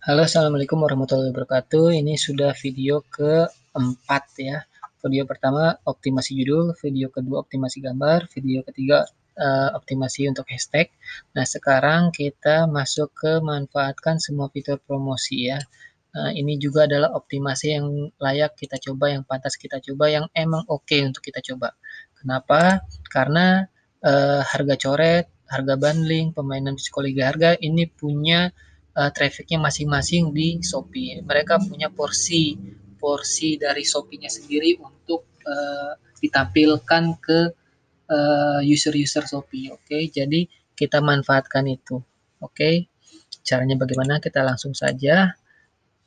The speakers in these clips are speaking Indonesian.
Halo, assalamualaikum warahmatullahi wabarakatuh. Ini sudah video keempat ya. Video pertama optimasi judul, video kedua optimasi gambar, video ketiga optimasi untuk hashtag. Nah, sekarang kita masuk ke manfaatkan semua fitur promosi ya. Ini juga adalah optimasi yang layak kita coba, yang pantas kita coba, yang emang oke untuk kita coba. Kenapa? Karena harga coret, harga bundling, permainan psikologi harga ini punya trafficnya masing-masing di Shopee. Mereka punya porsi dari Shopee-nya sendiri untuk ditampilkan ke user-user Shopee. Oke, jadi kita manfaatkan itu. Oke, caranya bagaimana? Kita langsung saja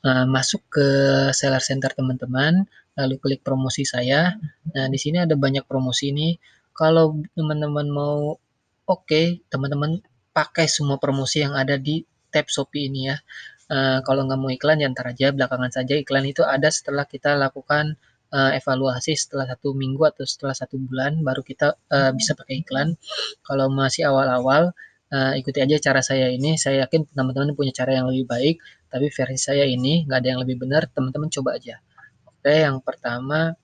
masuk ke seller center teman-teman, lalu klik promosi saya. Nah, di sini ada banyak promosi ini. Kalau teman-teman mau oke, teman-teman pakai semua promosi yang ada di tab Shopee ini ya. Kalau nggak mau iklan, ya ntar aja belakangan saja. Iklan itu ada setelah kita lakukan evaluasi setelah 1 minggu atau setelah 1 bulan, baru kita bisa pakai iklan. Kalau masih awal-awal, ikuti aja cara saya ini. Saya yakin teman-teman punya cara yang lebih baik, tapi versi saya ini nggak ada yang lebih benar. Teman-teman coba aja. Oke, yang pertama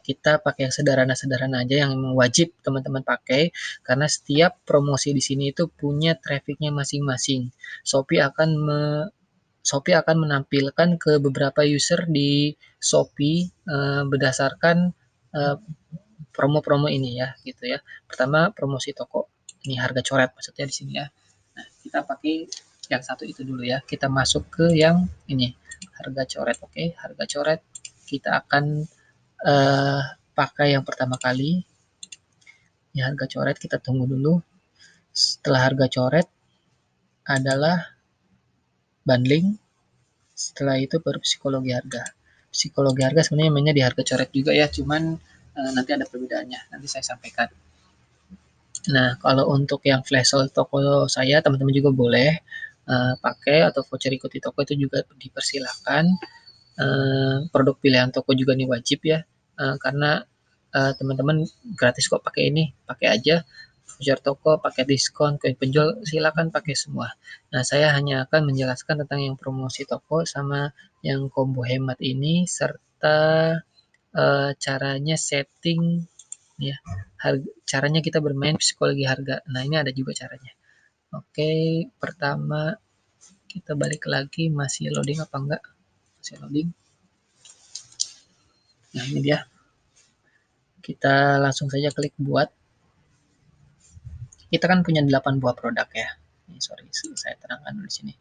kita pakai yang sederhana-sederhana aja yang wajib teman-teman pakai, karena setiap promosi di sini itu punya trafficnya masing-masing. Shopee akan Shopee akan menampilkan ke beberapa user di Shopee berdasarkan eh, promo-promo ini ya, gitu ya. Pertama promosi toko, ini harga coret maksudnya di sini ya. Nah, kita pakai yang satu itu dulu ya. Kita masuk ke yang ini, harga coret. Oke, harga coret kita akan eh, pakai yang pertama kali. Ya, harga coret kita tunggu dulu. Setelah harga coret adalah bundling. Setelah itu baru psikologi harga. Psikologi harga sebenarnya mainnya di harga coret juga ya, cuman nanti ada perbedaannya. Nanti saya sampaikan. Nah, kalau untuk yang flash sale toko saya, teman-teman juga boleh pakai, atau voucher ikuti toko itu juga dipersilakan. Produk pilihan toko juga nih wajib ya, karena teman-teman gratis kok pakai ini, pakai aja. Voucher toko, pakai diskon, koin penjual, silakan pakai semua. Nah, saya hanya akan menjelaskan tentang yang promosi toko sama yang combo hemat ini, serta caranya setting ya, caranya kita bermain psikologi harga. Nah, ini ada juga caranya. Oke, pertama kita balik lagi, masih loading apa enggak? Masih loading. Nah, ini dia. Kita langsung saja klik buat. Kita kan punya 8 buah produk ya. Ini sorry, saya terangkan dulu di sini.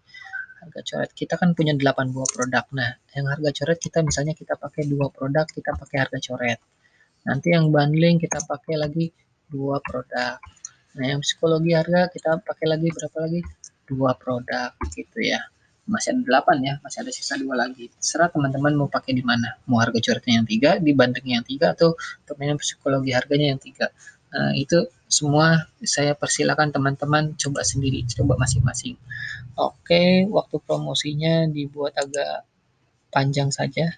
Harga coret kita kan punya 8 buah produk. Nah, yang harga coret kita misalnya kita pakai 2 produk, kita pakai harga coret. Nanti yang bundling kita pakai lagi 2 produk. Nah, yang psikologi harga kita pakai lagi berapa lagi? 2 produk gitu ya. Masih ada 8 ya, masih ada sisa 2 lagi. Terserah teman-teman mau pakai di mana. Mau harga coretnya yang 3, dibanding yang 3, atau permainan psikologi harganya yang 3. Itu semua saya persilakan teman-teman coba sendiri, coba masing-masing. Oke, waktu promosinya dibuat agak panjang saja.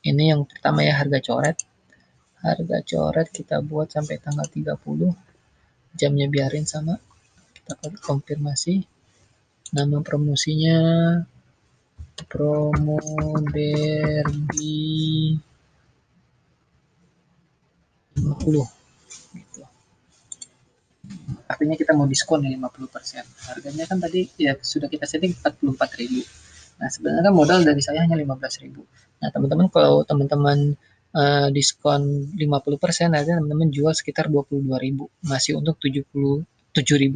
Ini yang pertama ya, harga coret. Harga coret kita buat sampai tanggal 30. Jamnya biarin sama. Kita konfirmasi. Nama promosinya promo derby 50 gitu. Artinya kita mau diskon nih 50%. Harganya kan tadi ya sudah kita setting 44.000. Nah, sebenarnya kan modal dari saya hanya 15.000. Nah, teman-teman kalau teman-teman diskon 50%, nanti teman-teman jual sekitar 22.000, masih untuk 77.000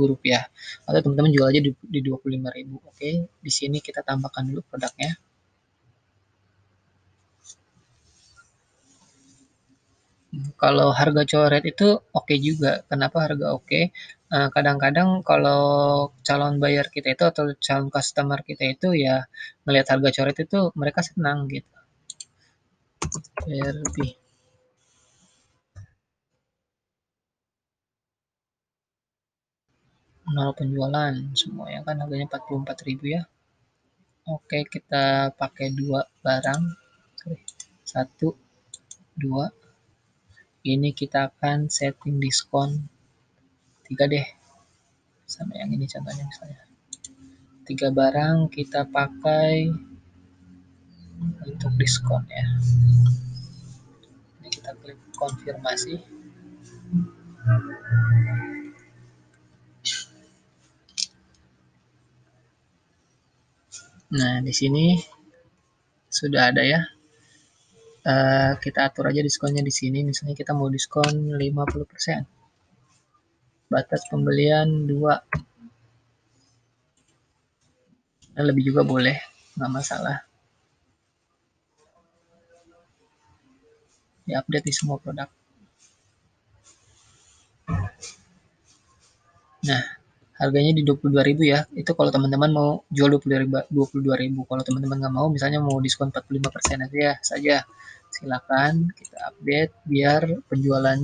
rupiah. Atau teman-teman jual aja di 25.000. Oke, di sini kita tambahkan dulu produknya. Kalau harga coret itu oke juga. Kenapa harga oke? Kadang-kadang kalau calon buyer kita itu atau calon customer kita itu ya melihat harga coret itu mereka senang gitu. Lebih nol penjualan semua ya kan, harganya 44.000 ya. Oke, kita pakai 2 barang. Satu, dua. Ini kita akan setting diskon 3 deh. Sama yang ini contohnya misalnya. 3 barang kita pakai untuk diskon ya. Ini kita klik konfirmasi. Nah, di sini sudah ada ya. Kita atur aja diskonnya di sini. Misalnya kita mau diskon 50%. Batas pembelian 2. Lebih juga boleh, nggak masalah. Diupdate di semua produk. Nah, harganya di 22.000 ya. Itu kalau teman-teman mau jual 22.000. Kalau teman-teman nggak mau, misalnya mau diskon 45% aja ya saja. Silakan kita update biar penjualan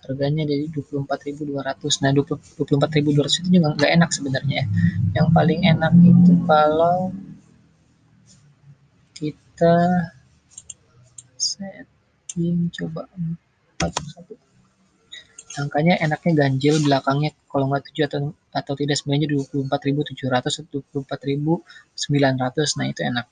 harganya dari 24.200. Nah, 24.200 itu juga nggak enak sebenarnya ya. Yang paling enak itu kalau kita setting coba 41. Angkanya enaknya ganjil belakangnya kalau nggak 7 atau tidak sebenarnya 24.700 atau 24.900. Nah, itu enak.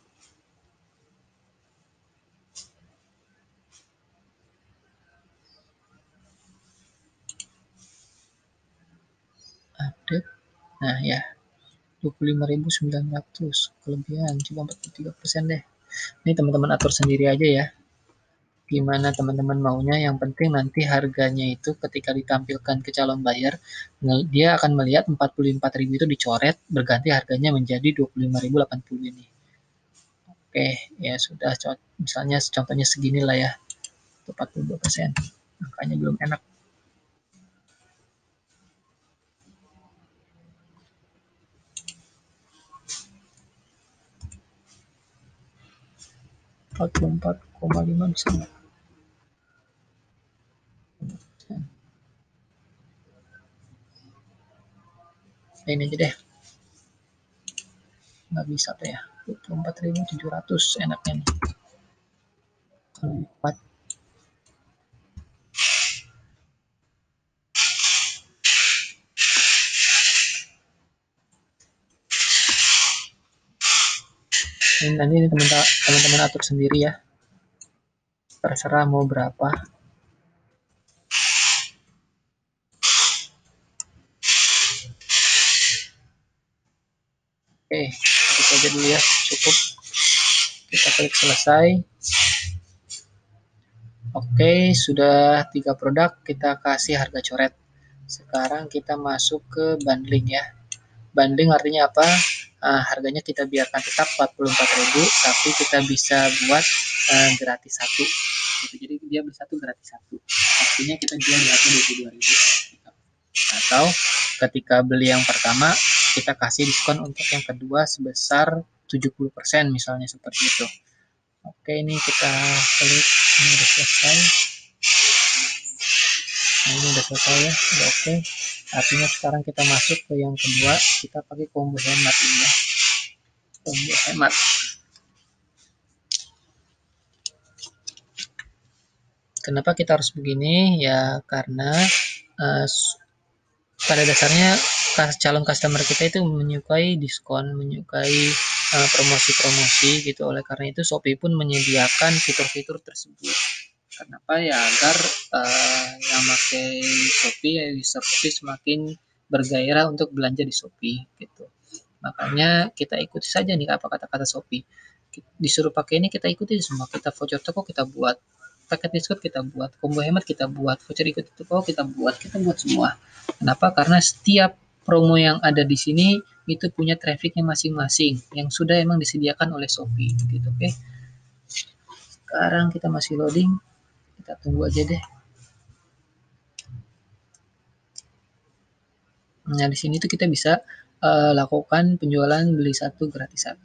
Update. Nah, ya. 25.900 kelebihan cuma 43% deh. Ini teman-teman atur sendiri aja ya. Gimana teman-teman maunya, yang penting nanti harganya itu ketika ditampilkan ke calon buyer, dia akan melihat 44.000 itu dicoret, berganti harganya menjadi 25.080 ini. Oke, ya sudah, misalnya contohnya segini lah ya, 42%. Angkanya belum enak. Empat puluh 44,5 bisa nggak? Ini aja deh. Nggak bisa tuh ya. 24.700 enaknya nih. 4. Ini nanti teman-teman atur sendiri ya. Terserah mau berapa. Oke, itu aja dulu ya, cukup. Kita klik selesai. Oke, sudah 3 produk kita kasih harga coret. Sekarang kita masuk ke bundling ya. Bundling artinya apa? Harganya kita biarkan tetap 44.000, tapi kita bisa buat gratis 1. Gitu. Jadi dia beli 1 gratis 1. Artinya kita jual di harga 22.000. Atau ketika beli yang pertama, kita kasih diskon untuk yang kedua sebesar 70% misalnya seperti itu. Oke, ini kita klik, ini udah selesai. Nah, ini udah selesai ya, udah oke. Artinya sekarang kita masuk ke yang kedua, kita pakai combo hemat ini ya. Combo hemat. Kenapa kita harus begini? Ya karena pada dasarnya calon customer kita itu menyukai diskon, menyukai promosi-promosi gitu. Oleh karena itu Shopee pun menyediakan fitur-fitur tersebut. Kenapa ya? Agar yang pakai Shopee ya, user Shopee semakin bergairah untuk belanja di Shopee gitu. Makanya kita ikuti saja nih apa kata-kata Shopee. Disuruh pakai ini kita ikuti semua. Kita voucher toko kita buat, paket diskon kita buat, combo hemat kita buat, voucher ikut toko kita buat semua. Kenapa? Karena setiap promo yang ada di sini itu punya trafficnya masing-masing yang sudah emang disediakan oleh Shopee gitu. Oke. Sekarang kita masih loading, kita tunggu aja deh. Nah, di sini tuh kita bisa lakukan penjualan beli 1 gratis 1,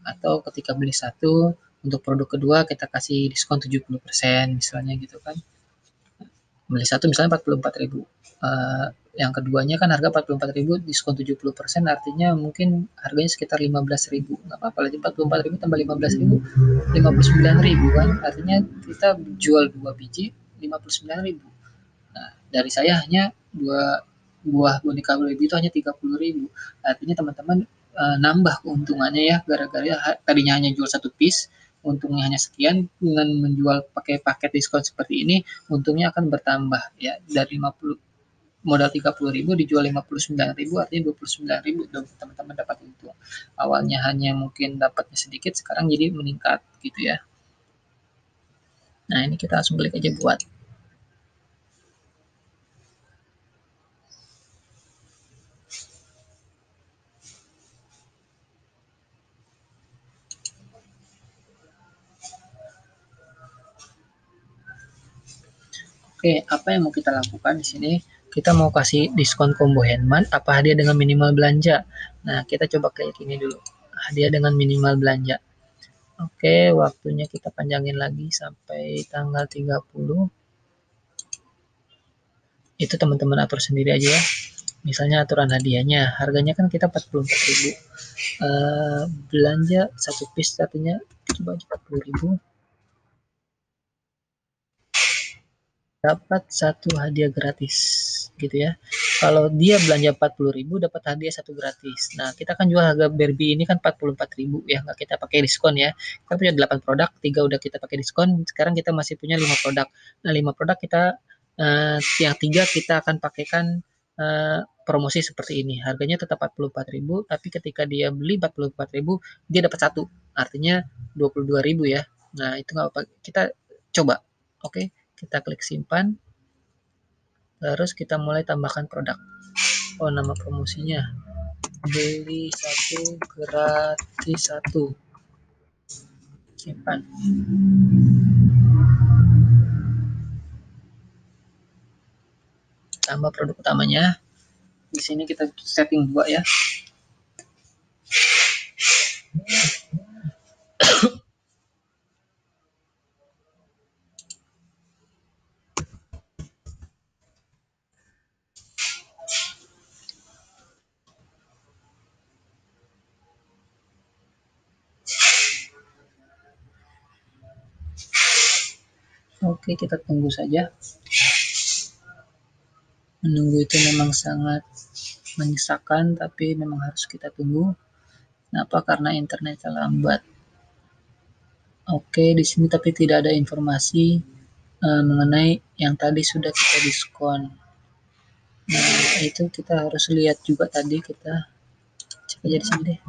atau ketika beli 1 untuk produk kedua kita kasih diskon 70% misalnya gitu kan. Beli 1 misalnya 44.000. Yang keduanya kan harga 44.000 diskon 70%, artinya mungkin harganya sekitar 15.000. Enggak apa-apa lagi 44.000 tambah 15.000 59.000 kan. Artinya kita jual 2 biji 59.000. Nah, dari saya hanya 2 buah boneka Barbie itu hanya 30.000. Artinya teman-teman nambah keuntungannya ya, gara-gara tadinya hanya jual satu piece, untungnya hanya sekian. Dengan menjual pakai paket diskon seperti ini, untungnya akan bertambah ya, dari 50 modal 30.000 dijual 59.000, artinya 29.000 dong teman-teman dapat untung. Awalnya hanya mungkin dapatnya sedikit, sekarang jadi meningkat gitu ya. Nah, ini kita langsung klik aja buat. Oke, apa yang mau kita lakukan di sini? Kita mau kasih diskon combo handman apa hadiah dengan minimal belanja? Nah, kita coba klik ini dulu. Hadiah dengan minimal belanja. Oke, waktunya kita panjangin lagi sampai tanggal 30. Itu teman-teman atur sendiri aja ya. Misalnya aturan hadiahnya, harganya kan kita 44.000. Belanja satu piece artinya coba 40.000. Dapat satu hadiah gratis gitu ya. Kalau dia belanja 40.000 dapat hadiah satu gratis. Nah, kita kan jual harga Barbie ini kan 44.000 ya, nggak kita pakai diskon ya. Kita punya 8 produk, 3 udah kita pakai diskon, sekarang kita masih punya 5 produk. Nah, 5 produk kita yang 3 kita akan pakaikan promosi seperti ini. Harganya tetap 44.000, tapi ketika dia beli 44.000 dia dapat satu. Artinya 22.000 ya. Nah, itu nggak apa, kita coba. Oke. Kita klik simpan, terus kita mulai tambahkan produk. Oh, nama promosinya beli satu gratis satu. Simpan. Tambah produk utamanya. Di sini kita setting 2 ya. Oke, kita tunggu saja. Menunggu itu memang sangat menyesakan, tapi memang harus kita tunggu. Kenapa? Karena internetnya lambat. Oke, di sini tapi tidak ada informasi mengenai yang tadi sudah kita diskon. Nah, itu kita harus lihat juga tadi, kita cek aja di sini deh.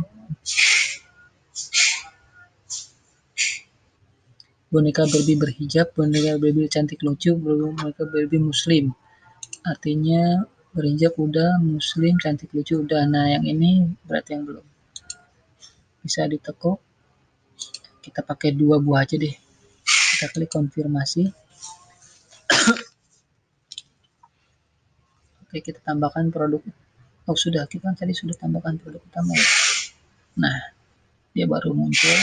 Boneka Barbie berhijab, boneka Barbie cantik lucu, boneka Barbie muslim. Artinya berhijab udah, muslim, cantik lucu udah. Nah, yang ini berarti yang belum. Bisa ditekuk. Kita pakai 2 buah aja deh. Kita klik konfirmasi. Oke, kita tambahkan produk. Oh, sudah, kita tadi sudah tambahkan produk utama ya. Nah, dia baru muncul.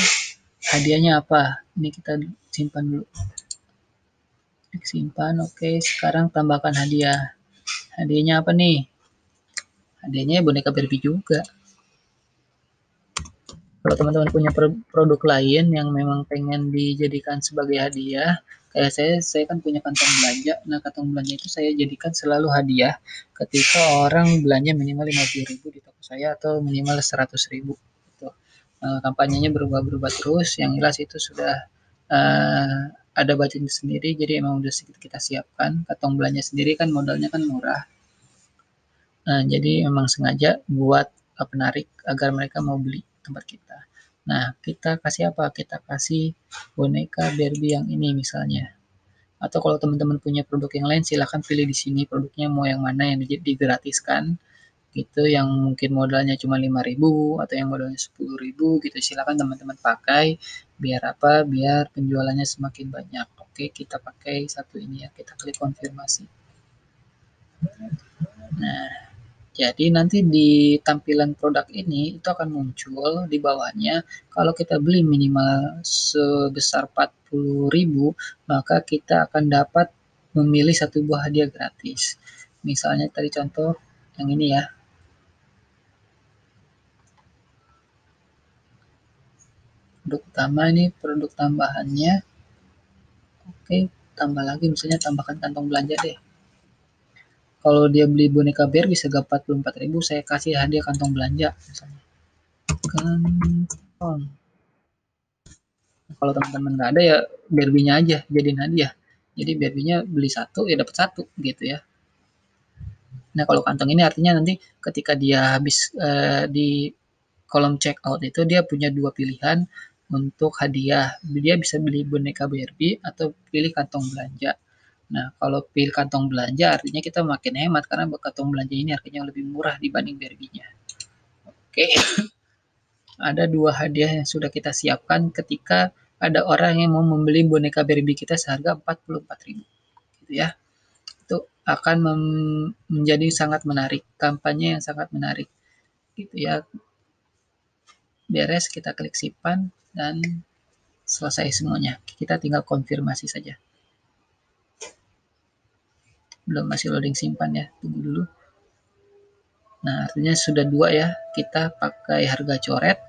Hadiahnya apa? Ini kita simpan dulu. Klik simpan. Oke, sekarang tambahkan hadiah. Hadiahnya apa nih? Hadiahnya boneka Barbie juga. Kalau teman-teman punya produk lain yang memang pengen dijadikan sebagai hadiah, kayak saya kan punya kantong belanja. Nah, kantong belanja itu saya jadikan selalu hadiah ketika orang belanja minimal 50.000 di toko saya atau minimal 100.000. Gitu. Kampanyenya berubah-berubah terus. Yang jelas itu sudah ada budget sendiri, jadi emang udah kita siapkan. Kantong belanja sendiri kan modalnya kan murah. Nah, jadi memang sengaja buat penarik agar mereka mau beli tempat kita. Nah, kita kasih apa? Kita kasih boneka Barbie yang ini misalnya. Atau kalau teman-teman punya produk yang lain, silahkan pilih di sini produknya mau yang mana yang digratiskan gitu, yang mungkin modalnya cuma 5.000 atau yang modalnya 10.000 gitu. Silahkan teman-teman pakai, biar apa? Biar penjualannya semakin banyak. Oke, kita pakai satu ini ya. Kita klik konfirmasi. Nah, jadi nanti di tampilan produk ini itu akan muncul di bawahnya, kalau kita beli minimal sebesar 40.000, maka kita akan dapat memilih satu buah hadiah gratis. Misalnya tadi contoh yang ini ya. Produk utama ini produk tambahannya. Oke, tambah lagi misalnya tambahkan kantong belanja deh. kalau dia beli boneka bear bisa gak 44.000, saya kasih hadiah kantong belanja misalnya. Kantong. Kalau teman-teman nggak ada ya Barbie-nya aja jadiin hadiah. Jadi Barbie-nya beli satu ya dapat satu gitu ya. Nah kalau kantong ini artinya nanti ketika dia habis di kolom check out itu dia punya dua pilihan untuk hadiah. Dia bisa beli boneka Barbie atau pilih kantong belanja. Nah, kalau pilih kantong belanja artinya kita makin hemat karena kantong belanja ini harganya lebih murah dibanding Barbie-nya. Oke, ada dua hadiah yang sudah kita siapkan ketika ada orang yang mau membeli boneka Barbie kita seharga 44.000 gitu ya. Itu akan menjadi sangat menarik, kampanye yang sangat menarik gitu ya. Beres, kita klik simpan dan selesai semuanya. Kita tinggal konfirmasi saja. Belum, masih loading simpan ya, tunggu dulu. Nah, artinya sudah dua ya, kita pakai harga coret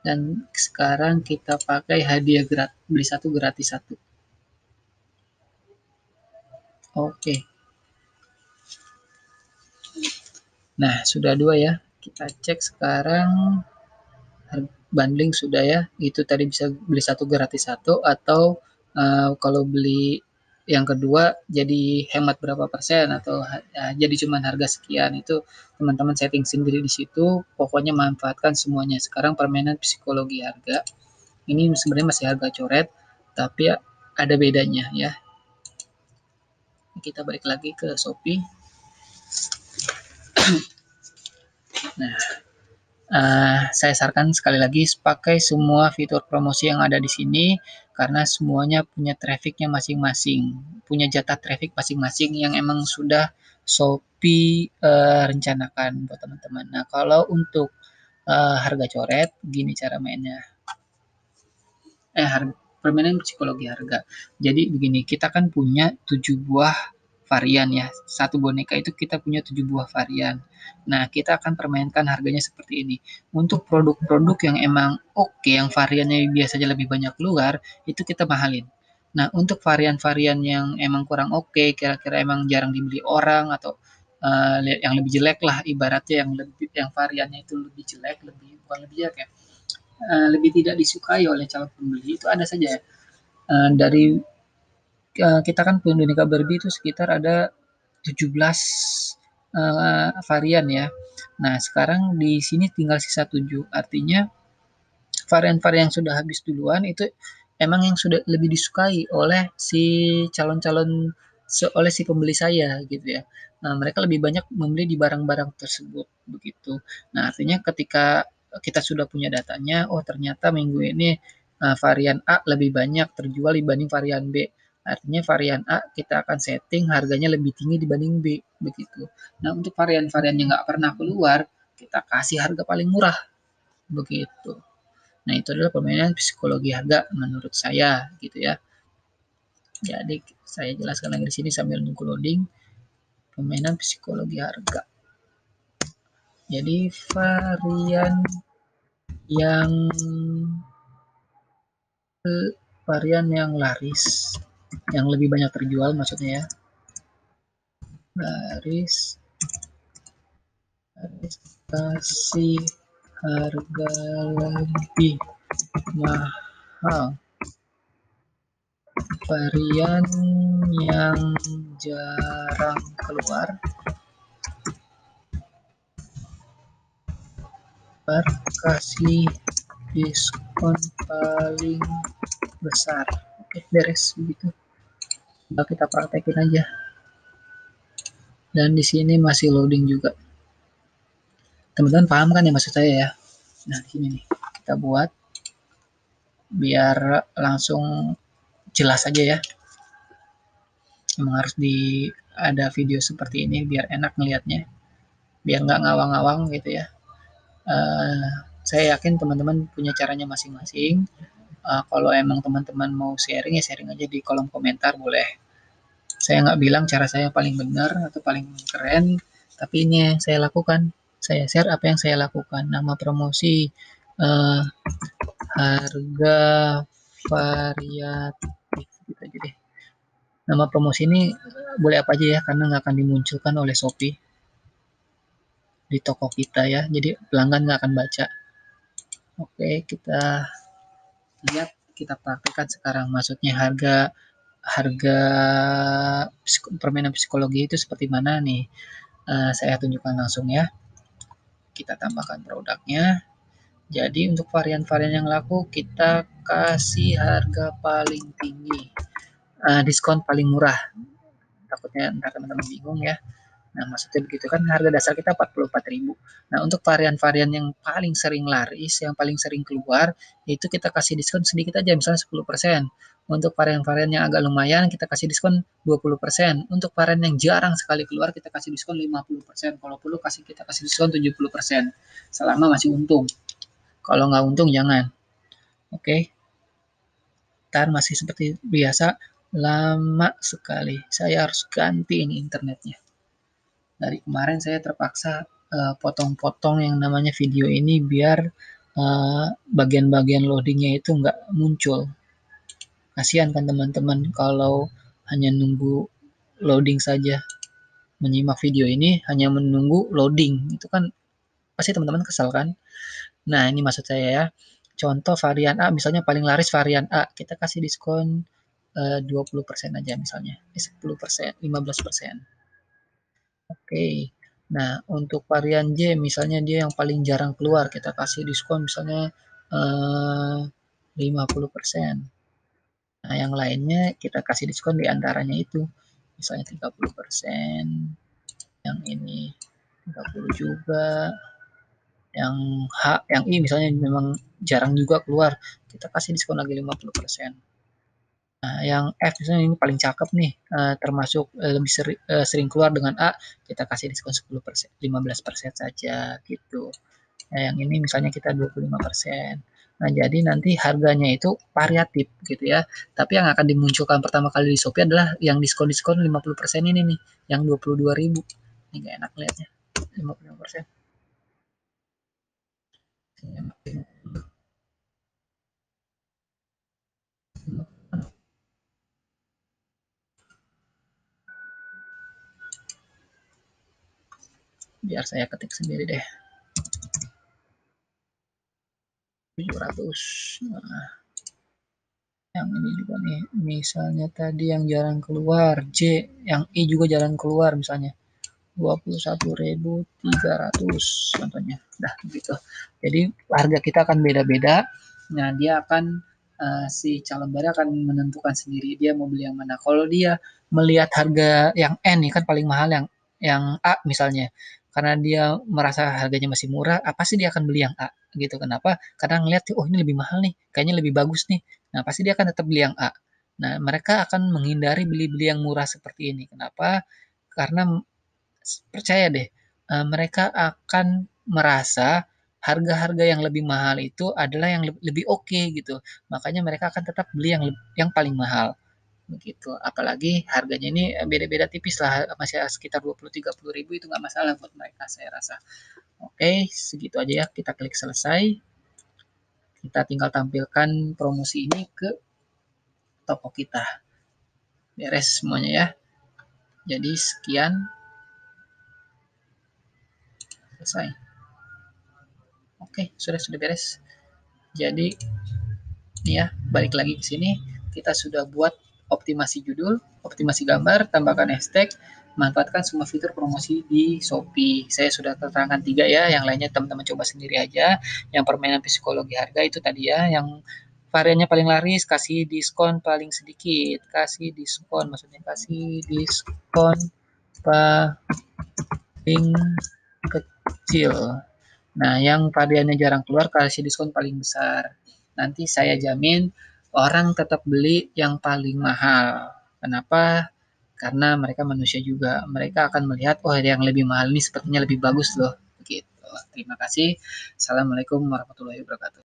dan sekarang kita pakai hadiah gratis, beli satu gratis satu. Oke. Nah, sudah dua ya. Kita cek sekarang bundling sudah ya. Itu tadi bisa beli satu gratis satu atau kalau beli yang kedua jadi hemat berapa persen atau jadi cuma harga sekian, itu teman-teman setting sendiri di situ. Pokoknya manfaatkan semuanya. Sekarang permainan psikologi harga ini sebenarnya masih harga coret tapi ada bedanya ya. Kita balik lagi ke Shopee. Nah, saya sarankan sekali lagi pakai semua fitur promosi yang ada di sini karena semuanya punya trafficnya masing-masing, punya jatah traffic masing-masing yang emang sudah Shopee rencanakan buat teman-teman. Nah, kalau untuk harga coret, gini cara mainnya. Permainan psikologi harga. Jadi begini, kita kan punya 7 buah varian ya. Satu boneka itu kita punya 7 buah varian. Nah, kita akan permainkan harganya seperti ini. Untuk produk-produk yang emang oke, yang variannya biasanya lebih banyak keluar, itu kita mahalin. Nah, untuk varian-varian yang emang kurang oke, kira-kira emang jarang dibeli orang atau yang lebih jelek lah ibaratnya, yang variannya itu lebih jelek, bukan lebih jelek ya, lebih tidak disukai oleh calon pembeli, itu ada saja ya. Dari kita kan boneka Barbie itu sekitar ada 17 varian ya. Nah, sekarang di sini tinggal sisa 7. Artinya varian-varian yang sudah habis duluan itu emang yang sudah lebih disukai oleh si calon-calon, oleh si pembeli saya gitu ya. Nah, mereka lebih banyak membeli di barang-barang tersebut begitu. Nah, artinya ketika kita sudah punya datanya, oh ternyata minggu ini varian A lebih banyak terjual dibanding varian B. Artinya varian A kita akan setting harganya lebih tinggi dibanding B begitu. Nah, untuk varian-varian yang nggak pernah keluar, kita kasih harga paling murah begitu. Nah, itu adalah permainan psikologi harga menurut saya gitu ya. Jadi saya jelaskan lagi di sini sambil nunggu loading. Permainan psikologi harga. Jadi yang varian yang laris, yang lebih banyak terjual maksudnya ya. Laris kasih harga lebih mahal. Varian yang jarang keluar kasih diskon paling besar. Oke, beres begitu. Nah, kita praktekin aja. Dan di sini masih loading juga. Teman-teman paham kan ya maksud saya ya? Nah, di sini nih kita buat biar langsung jelas aja ya. Memang harus ada video seperti ini biar enak ngelihatnya, biar nggak ngawang-ngawang gitu ya. Saya yakin teman-teman punya caranya masing-masing. Kalau emang teman-teman mau sharing ya sharing aja di kolom komentar boleh. Saya nggak bilang cara saya paling benar atau paling keren, tapi ini yang saya lakukan. Saya share apa yang saya lakukan. Nama promosi harga variatif gitu aja deh. Nama promosi ini boleh apa aja ya, karena nggak akan dimunculkan oleh Shopee di toko kita ya, jadi pelanggan nggak akan baca. Oke, kita lihat, kita praktekkan sekarang. Maksudnya harga harga permainan psikologi itu seperti mana nih? Saya tunjukkan langsung ya. Kita tambahkan produknya. Jadi untuk varian-varian yang laku kita kasih harga paling tinggi, diskon paling murah. Takutnya ntar teman-teman bingung ya. Nah, maksudnya begitu kan, harga dasar kita 44.000. Nah, untuk varian-varian yang paling sering laris, yang paling sering keluar, itu kita kasih diskon sedikit aja, misalnya 10%. Untuk varian-varian yang agak lumayan, kita kasih diskon 20%. Untuk varian yang jarang sekali keluar, kita kasih diskon 50%. Kalau perlu kita kasih diskon 70%. Selama masih untung. Kalau nggak untung, jangan. Oke. Ntar masih seperti biasa, lama sekali. Saya harus ganti ini internetnya. Dari kemarin saya terpaksa potong-potong yang namanya video ini biar bagian-bagian loadingnya itu nggak muncul. Kasihan kan teman-teman kalau hanya nunggu loading saja, menyimak video ini hanya menunggu loading, itu kan pasti teman-teman kesal kan. Nah, ini maksud saya ya, contoh varian A, misalnya paling laris varian A, kita kasih diskon 20% aja misalnya, 10%, 15%. Oke. Nah, untuk varian J misalnya dia yang paling jarang keluar, kita kasih diskon misalnya 50%. Nah, yang lainnya kita kasih diskon di antaranya itu. Misalnya 30%, yang ini 30 juga, yang H, yang I misalnya memang jarang juga keluar, kita kasih diskon lagi 50%. Nah, yang F misalnya ini paling cakep nih, termasuk lebih sering keluar dengan A, kita kasih diskon 10%, 15% saja gitu. Nah, yang ini misalnya kita 25%. Nah, jadi nanti harganya itu variatif gitu ya. Tapi yang akan dimunculkan pertama kali di Shopee adalah yang diskon-diskon 50% ini nih, yang 22.000. Ini gak enak lihatnya. 55%. Biar saya ketik sendiri deh. 700. Nah, yang ini juga nih, misalnya tadi yang jarang keluar J, yang I juga jarang keluar misalnya 21.300 contohnya. Nah, gitu. Jadi harga kita akan beda-beda. Nah, dia akan si calon buyer akan menentukan sendiri dia mau beli yang mana. Kalau dia melihat harga yang N nih kan paling mahal, yang A misalnya. Karena dia merasa harganya masih murah, apa sih dia akan beli yang A gitu. Kenapa? Karena ngelihat, oh ini lebih mahal nih, kayaknya lebih bagus nih. Nah, pasti dia akan tetap beli yang A. Nah, mereka akan menghindari beli-beli yang murah seperti ini. Kenapa? Karena percaya deh, mereka akan merasa harga-harga yang lebih mahal itu adalah yang lebih oke gitu. Makanya mereka akan tetap beli yang paling mahal begitu. Apalagi harganya ini beda-beda tipis lah, masih sekitar 20-30 ribu, itu nggak masalah buat mereka saya rasa. Oke, segitu aja ya. Kita klik selesai. Kita tinggal tampilkan promosi ini ke toko kita. Beres semuanya ya. Jadi sekian, selesai. Oke, sudah beres. Jadi ini ya, balik lagi ke sini, kita sudah buat optimasi judul, optimasi gambar, tambahkan hashtag, manfaatkan semua fitur promosi di Shopee. Saya sudah terangkan 3 ya, yang lainnya teman-teman coba sendiri aja. Yang permainan psikologi harga itu tadi ya, yang variannya paling laris, kasih diskon paling sedikit, kasih diskon, maksudnya kasih diskon paling kecil. Nah, yang variannya jarang keluar kasih diskon paling besar. Nanti saya jamin orang tetap beli yang paling mahal. Kenapa? Karena mereka manusia juga. Mereka akan melihat, oh yang lebih mahal ini sepertinya lebih bagus loh. Begitu. Terima kasih. Assalamualaikum warahmatullahi wabarakatuh.